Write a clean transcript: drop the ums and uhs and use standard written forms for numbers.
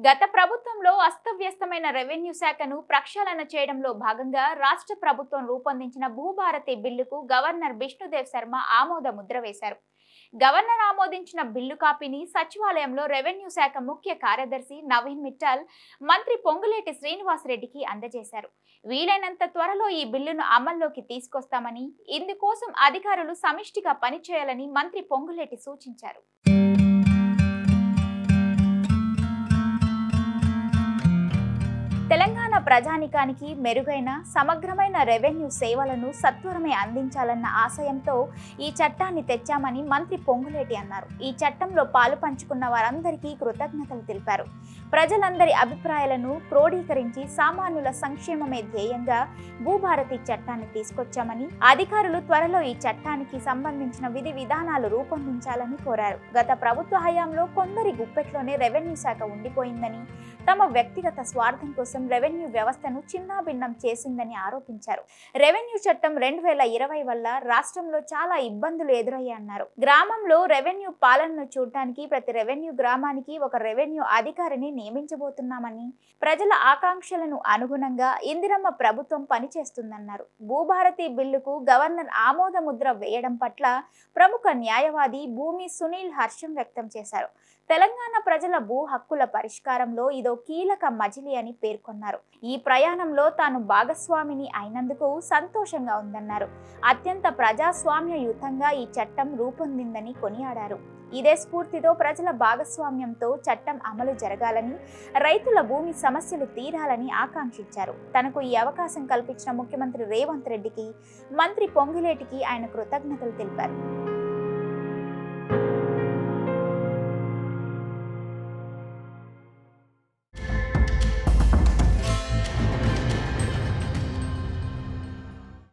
గత ప్రభుత్వంలో అస్తవ్యస్తమైన రెవెన్యూ శాఖను ప్రక్షాళన చేయడంలో భాగంగా రాష్ట్ర ప్రభుత్వం రూపొందించిన భూభారతి బిల్లుకు గవర్నర్ బిష్ణుదేవ్ శర్మ ఆమోద ముద్ర వేశారు. గవర్నర్ ఆమోదించిన బిల్లు కాపీని సచివాలయంలో రెవెన్యూ శాఖ ముఖ్య కార్యదర్శి నవీన్ మిట్టల్ మంత్రి పొంగులేటి శ్రీనివాసరెడ్డికి అందజేశారు. వీలైనంత త్వరలో ఈ బిల్లును అమల్లోకి తీసుకొస్తామని, ఇందుకోసం అధికారులు సమిష్టిగా పనిచేయాలని మంత్రి పొంగులేటి సూచించారు. తెలంగాణ ప్రజానికానికి మెరుగైన సమగ్రమైన రెవెన్యూ సేవలను సత్వరమే అందించాలన్న ఆశయంతో ఈ చట్టాన్ని తెచ్చామని మంత్రి పొంగులేటి అన్నారు. ఈ చట్టంలో పాలు పంచుకున్న వారందరికీ కృతజ్ఞతలు తెలిపారు. ప్రజలందరి అభిప్రాయాలను క్రోడీకరించి సామాన్యుల సంక్షేమమే ధ్యేయంగా భూభారతి చట్టాన్ని తీసుకొచ్చామని, అధికారులు త్వరలో ఈ చట్టానికి సంబంధించిన విధి విధానాలు రూపొందించాలని కోరారు. గత ప్రభుత్వ హయాంలో కొందరి గుప్పెట్లోనే రెవెన్యూ శాఖ ఉండిపోయిందని, తమ వ్యక్తిగత స్వార్థం కోసం రెవెన్యూ వ్యవస్థను చిన్నాభిన్నం చేసిందని ఆరోపించారు. రెవెన్యూ చట్టం 2020 వల్ల రాష్ట్రంలో చాలా ఇబ్బందులు ఎదురయ్యాయన్నారు. గ్రామంలో రెవెన్యూ పాలనను చూడటానికి ప్రతి రెవెన్యూ గ్రామానికి ఒక రెవెన్యూ అధికారిని నియమించబోతున్నామని, ప్రజల ఆకాంక్షలను అనుగుణంగా ఇందిరమ్మ ప్రభుత్వం పనిచేస్తుందన్నారు. భూభారతి బిల్లుకు గవర్నర్ ఆమోద ముద్ర వేయడం పట్ల ప్రముఖ న్యాయవాది భూమి సునీల్ హర్షం వ్యక్తం చేశారు. తెలంగాణ ప్రజల భూ హక్కుల పరిష్కారంలో ఇదో కీలక మజిలీ అని పేర్కొన్నారు. ఈ ప్రయాణంలో తాను భాగస్వామిని అయినందుకు సంతోషంగా ఉందన్నారు. అత్యంత ప్రజాస్వామ్యయుతంగా ఈ చట్టం రూపొందిందని కొనియాడారు. ఇదే స్ఫూర్తితో ప్రజల భాగస్వామ్యంతో చట్టం అమలు జరగాలని, రైతుల భూమి సమస్యలు తీరాలని ఆకాంక్షించారు. తనకు ఈ అవకాశం కల్పించిన ముఖ్యమంత్రి రేవంత్ రెడ్డికి, మంత్రి పొంగులేటికి ఆయన కృతజ్ఞతలు తెలిపారు.